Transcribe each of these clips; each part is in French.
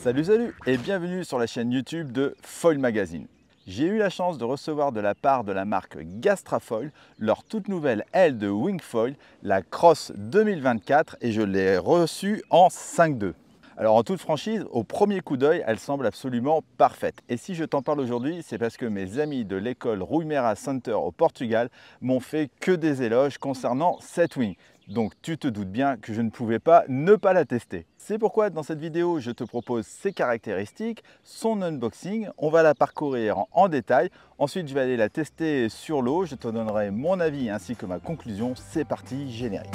Salut et bienvenue sur la chaîne YouTube de Foil Magazine. J'ai eu la chance de recevoir de la part de la marque Gastrafoil leur toute nouvelle aile de Wingfoil, la Cross 2024, et je l'ai reçue en 5.2. Alors en toute franchise, au premier coup d'œil, elle semble absolument parfaite. Et si je t'en parle aujourd'hui, c'est parce que mes amis de l'école Rui Meira Center au Portugal m'ont fait que des éloges concernant cette wing. Donc tu te doutes bien que je ne pouvais pas ne pas la tester. C'est pourquoi dans cette vidéo, je te propose ses caractéristiques, son unboxing, on va la parcourir en détail. Ensuite, je vais aller la tester sur l'eau, je te donnerai mon avis ainsi que ma conclusion. C'est parti, générique.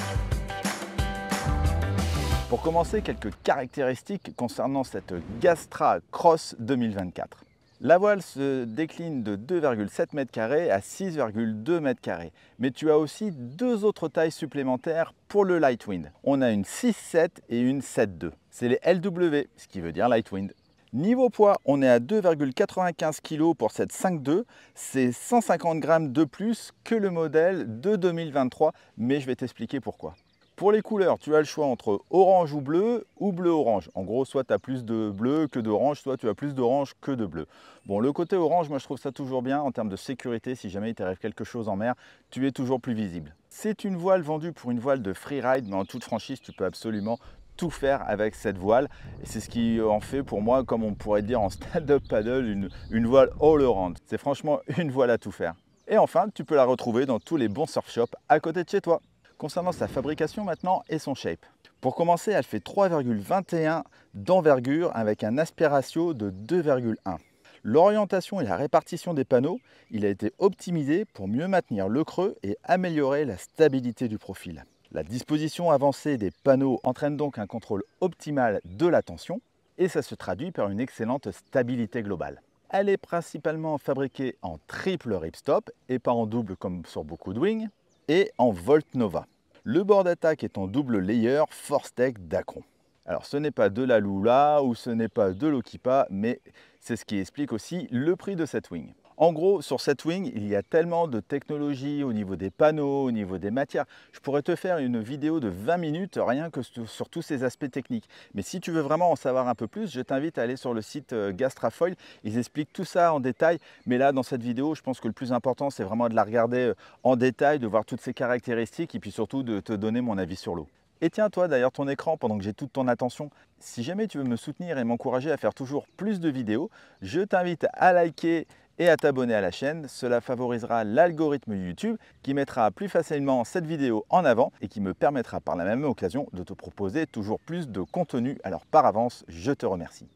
Pour commencer, quelques caractéristiques concernant cette Gastra Cross 2024. La voile se décline de 2,7 m² à 6,2 m², mais tu as aussi deux autres tailles supplémentaires pour le Lightwind. On a une 6.7 et une 7.2. C'est les LW, ce qui veut dire Lightwind. Niveau poids, on est à 2,95 kg pour cette 5.2, c'est 150 g de plus que le modèle de 2023, mais je vais t'expliquer pourquoi. Pour les couleurs, tu as le choix entre orange ou bleu-orange. En gros, soit tu as plus de bleu que d'orange, soit tu as plus d'orange que de bleu. Bon, le côté orange, moi je trouve ça toujours bien en termes de sécurité. Si jamais il t'arrive quelque chose en mer, tu es toujours plus visible. C'est une voile vendue pour une voile de freeride, mais en toute franchise, tu peux absolument tout faire avec cette voile. Et c'est ce qui en fait pour moi, comme on pourrait dire en stand-up paddle, une voile all-around. C'est franchement une voile à tout faire. Et enfin, tu peux la retrouver dans tous les bons surf shops à côté de chez toi. Concernant sa fabrication maintenant et son shape. Pour commencer, elle fait 3,21 d'envergure avec un aspect ratio de 2,1. L'orientation et la répartition des panneaux, il a été optimisé pour mieux maintenir le creux et améliorer la stabilité du profil. La disposition avancée des panneaux entraîne donc un contrôle optimal de la tension et ça se traduit par une excellente stabilité globale. Elle est principalement fabriquée en triple ripstop et pas en double comme sur beaucoup de wings, et en Volt Nova. Le bord d'attaque est en double layer Force-Tech Dacron. Alors ce n'est pas de la Lula ou ce n'est pas de l'Okipa, mais c'est ce qui explique aussi le prix de cette wing. En gros, sur cette wing, il y a tellement de technologie au niveau des panneaux, au niveau des matières. Je pourrais te faire une vidéo de 20 minutes rien que sur tous ces aspects techniques. Mais si tu veux vraiment en savoir un peu plus, je t'invite à aller sur le site Gastrafoil. Ils expliquent tout ça en détail. Mais là, dans cette vidéo, je pense que le plus important, c'est vraiment de la regarder en détail, de voir toutes ses caractéristiques et puis surtout de te donner mon avis sur l'eau. Et tiens, toi, derrière ton écran, pendant que j'ai toute ton attention, si jamais tu veux me soutenir et m'encourager à faire toujours plus de vidéos, je t'invite à liker et à t'abonner à la chaîne. Cela favorisera l'algorithme YouTube qui mettra plus facilement cette vidéo en avant et qui me permettra par la même occasion de te proposer toujours plus de contenu. Alors par avance, je te remercie.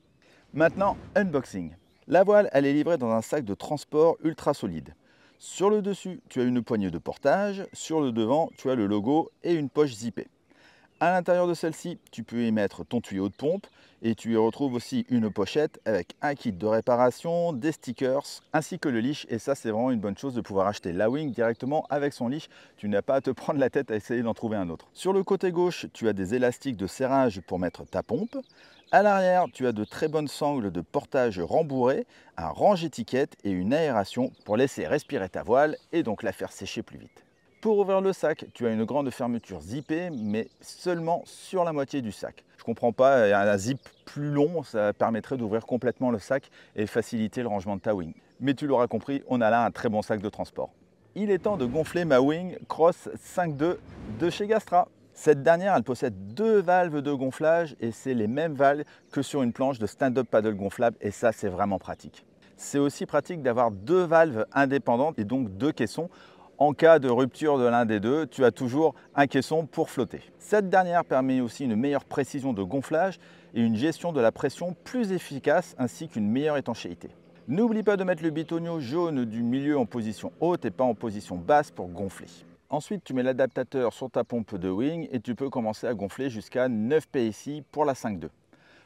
Maintenant, unboxing. La voile, elle est livrée dans un sac de transport ultra solide. Sur le dessus, tu as une poignée de portage. Sur le devant, tu as le logo et une poche zippée. À l'intérieur de celle-ci, tu peux y mettre ton tuyau de pompe et tu y retrouves aussi une pochette avec un kit de réparation, des stickers ainsi que le leash. Et ça, c'est vraiment une bonne chose de pouvoir acheter la wing directement avec son leash. Tu n'as pas à te prendre la tête à essayer d'en trouver un autre. Sur le côté gauche, tu as des élastiques de serrage pour mettre ta pompe. À l'arrière, tu as de très bonnes sangles de portage rembourrées, un range-étiquette et une aération pour laisser respirer ta voile et donc la faire sécher plus vite. Pour ouvrir le sac, tu as une grande fermeture zippée, mais seulement sur la moitié du sac. Je ne comprends pas, un zip plus long, ça permettrait d'ouvrir complètement le sac et faciliter le rangement de ta wing. Mais tu l'auras compris, on a là un très bon sac de transport. Il est temps de gonfler ma wing Cross 5.2 de chez Gastra. Cette dernière, elle possède deux valves de gonflage et c'est les mêmes valves que sur une planche de stand-up paddle gonflable et ça, c'est vraiment pratique. C'est aussi pratique d'avoir deux valves indépendantes et donc deux caissons. En cas de rupture de l'un des deux, tu as toujours un caisson pour flotter. Cette dernière permet aussi une meilleure précision de gonflage et une gestion de la pression plus efficace ainsi qu'une meilleure étanchéité. N'oublie pas de mettre le bitonio jaune du milieu en position haute et pas en position basse pour gonfler. Ensuite, tu mets l'adaptateur sur ta pompe de wing et tu peux commencer à gonfler jusqu'à 9 PSI pour la 5.2.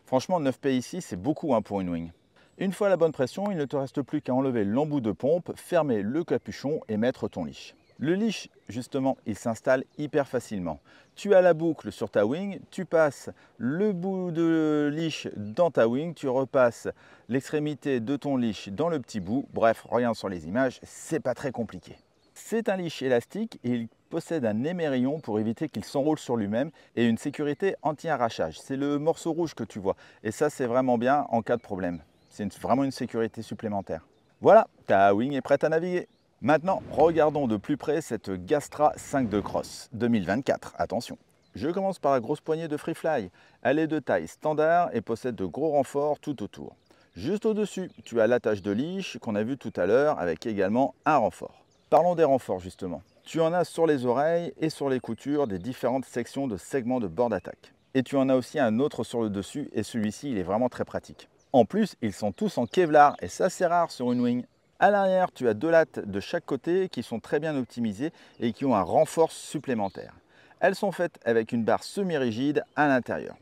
Franchement, 9 PSI, c'est beaucoup pour une wing. Une fois à la bonne pression, il ne te reste plus qu'à enlever l'embout de pompe, fermer le capuchon et mettre ton leash. Le leash, justement, il s'installe hyper facilement. Tu as la boucle sur ta wing, tu passes le bout de leash dans ta wing, tu repasses l'extrémité de ton leash dans le petit bout. Bref, regarde sur les images, c'est pas très compliqué. C'est un leash élastique et il possède un émerillon pour éviter qu'il s'enroule sur lui-même et une sécurité anti-arrachage. C'est le morceau rouge que tu vois et ça c'est vraiment bien en cas de problème. C'est vraiment une sécurité supplémentaire. Voilà, ta wing est prête à naviguer. Maintenant, regardons de plus près cette Gastra 5.2 Cross 2024. Attention. Je commence par la grosse poignée de Freefly. Elle est de taille standard et possède de gros renforts tout autour. Juste au-dessus, tu as l'attache de leash qu'on a vu tout à l'heure avec également un renfort. Parlons des renforts justement. Tu en as sur les oreilles et sur les coutures des différentes sections de segments de bord d'attaque. Et tu en as aussi un autre sur le dessus et celui-ci il est vraiment très pratique. En plus, ils sont tous en Kevlar et ça c'est rare sur une wing. À l'arrière, tu as 2 lattes de chaque côté qui sont très bien optimisées et qui ont un renfort supplémentaire. Elles sont faites avec une barre semi-rigide à l'intérieur.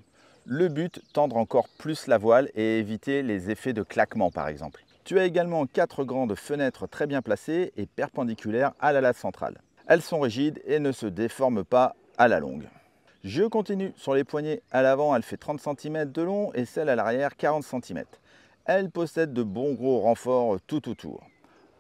Le but, tendre encore plus la voile et éviter les effets de claquement par exemple. Tu as également 4 grandes fenêtres très bien placées et perpendiculaires à la latte centrale. Elles sont rigides et ne se déforment pas à la longue. Je continue sur les poignées. À l'avant, elle fait 30 cm de long et celle à l'arrière 40 cm. Elle possède de bons gros renforts tout autour.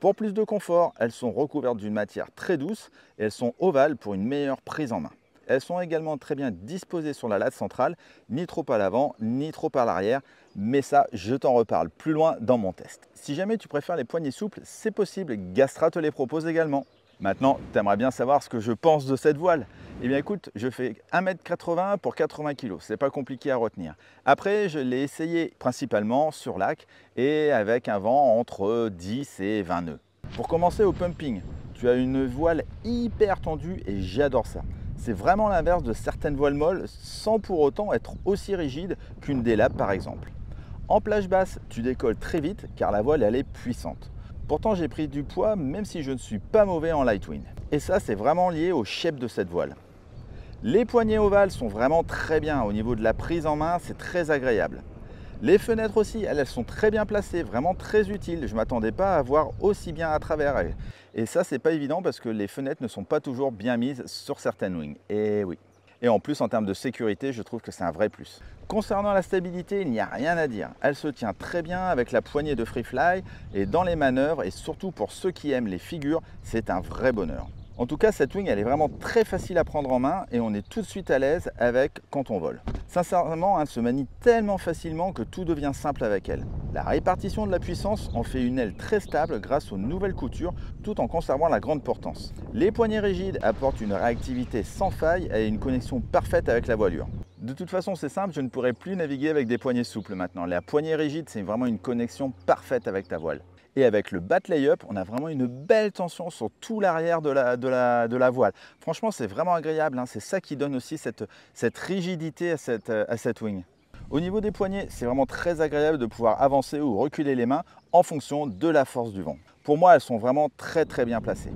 Pour plus de confort, elles sont recouvertes d'une matière très douce et elles sont ovales pour une meilleure prise en main. Elles sont également très bien disposées sur la latte centrale, ni trop à l'avant, ni trop à l'arrière, mais ça, je t'en reparle plus loin dans mon test. Si jamais tu préfères les poignées souples, c'est possible, Gastra te les propose également. Maintenant, tu aimerais bien savoir ce que je pense de cette voile. Eh bien écoute, je fais 1,80 m pour 80 kg, c'est pas compliqué à retenir. Après, je l'ai essayé principalement sur lac et avec un vent entre 10 et 20 nœuds. Pour commencer au pumping, tu as une voile hyper tendue et j'adore ça. C'est vraiment l'inverse de certaines voiles molles sans pour autant être aussi rigide qu'une Délab par exemple. En plage basse, tu décolles très vite car la voile elle est puissante. Pourtant, j'ai pris du poids même si je ne suis pas mauvais en light wind. Et ça, c'est vraiment lié au shape de cette voile. Les poignées ovales sont vraiment très bien. Au niveau de la prise en main, c'est très agréable. Les fenêtres aussi, elles sont très bien placées, vraiment très utiles. Je ne m'attendais pas à voir aussi bien à travers elles. Et ça, c'est pas évident parce que les fenêtres ne sont pas toujours bien mises sur certaines wings. Et oui. Et en plus, en termes de sécurité, je trouve que c'est un vrai plus. Concernant la stabilité, il n'y a rien à dire. Elle se tient très bien avec la poignée de Freefly et dans les manœuvres, et surtout pour ceux qui aiment les figures, c'est un vrai bonheur. En tout cas, cette wing, elle est vraiment très facile à prendre en main et on est tout de suite à l'aise avec quand on vole. Sincèrement, elle se manie tellement facilement que tout devient simple avec elle. La répartition de la puissance en fait une aile très stable grâce aux nouvelles coutures tout en conservant la grande portance. Les poignées rigides apportent une réactivité sans faille et une connexion parfaite avec la voilure. De toute façon, c'est simple, je ne pourrai plus naviguer avec des poignées souples maintenant. La poignée rigide, c'est vraiment une connexion parfaite avec ta voile. Et avec le bat layup, on a vraiment une belle tension sur tout l'arrière de la voile. Franchement, c'est vraiment agréable, hein. C'est ça qui donne aussi cette rigidité à cette wing. Au niveau des poignets, c'est vraiment très agréable de pouvoir avancer ou reculer les mains en fonction de la force du vent. Pour moi, elles sont vraiment très bien placées.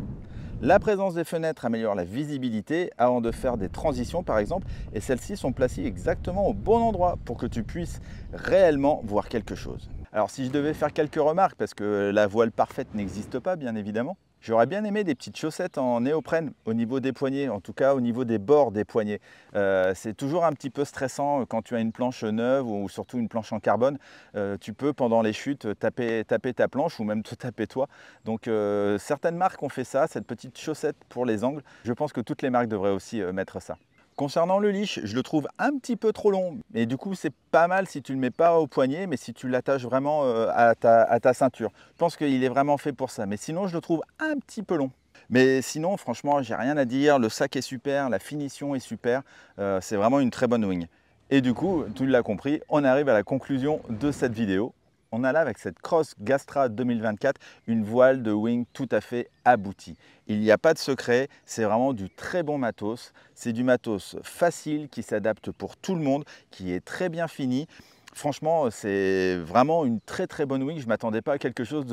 La présence des fenêtres améliore la visibilité avant de faire des transitions par exemple, et celles-ci sont placées exactement au bon endroit pour que tu puisses réellement voir quelque chose. Alors si je devais faire quelques remarques, parce que la voile parfaite n'existe pas bien évidemment, j'aurais bien aimé des petites chaussettes en néoprène au niveau des poignets, en tout cas au niveau des bords des poignets. C'est toujours un petit peu stressant quand tu as une planche neuve ou surtout une planche en carbone. Tu peux pendant les chutes taper ta planche ou même te taper toi. Donc certaines marques ont fait ça, cette petite chaussette pour les angles. Je pense que toutes les marques devraient aussi mettre ça. Concernant le leash, je le trouve un petit peu trop long, mais du coup c'est pas mal si tu ne le mets pas au poignet, mais si tu l'attaches vraiment à ta ceinture. Je pense qu'il est vraiment fait pour ça, mais sinon je le trouve un petit peu long. Mais sinon franchement j'ai rien à dire, le sac est super, la finition est super, c'est vraiment une très bonne wing. Et du coup, tu l'as compris, on arrive à la conclusion de cette vidéo. On a là avec cette Cross Gastra 2024 une voile de wing tout à fait aboutie. Il n'y a pas de secret, c'est vraiment du très bon matos. C'est du matos facile qui s'adapte pour tout le monde, qui est très bien fini. Franchement, c'est vraiment une très bonne wing. Je ne m'attendais pas à quelque chose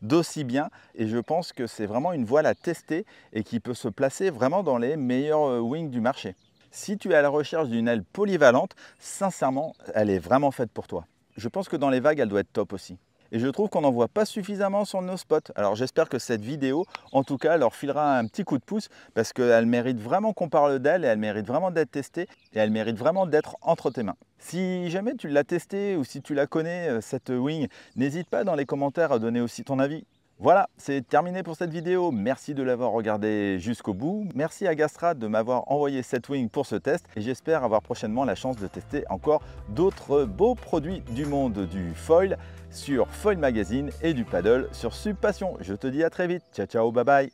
d'aussi bien et je pense que c'est vraiment une voile à tester et qui peut se placer vraiment dans les meilleures wings du marché. Si tu es à la recherche d'une aile polyvalente, sincèrement, elle est vraiment faite pour toi. Je pense que dans les vagues, elle doit être top aussi. Et je trouve qu'on n'en voit pas suffisamment sur nos spots. Alors j'espère que cette vidéo, en tout cas, leur filera un petit coup de pouce parce qu'elle mérite vraiment qu'on parle d'elle et elle mérite vraiment d'être testée et elle mérite vraiment d'être entre tes mains. Si jamais tu l'as testée ou si tu la connais, cette wing, n'hésite pas dans les commentaires à donner aussi ton avis. Voilà, c'est terminé pour cette vidéo. Merci de l'avoir regardé jusqu'au bout. Merci à Gastra de m'avoir envoyé cette wing pour ce test et j'espère avoir prochainement la chance de tester encore d'autres beaux produits du monde du foil sur Foil Magazine et du paddle sur Subpassion. Je te dis à très vite. Ciao, ciao, bye bye.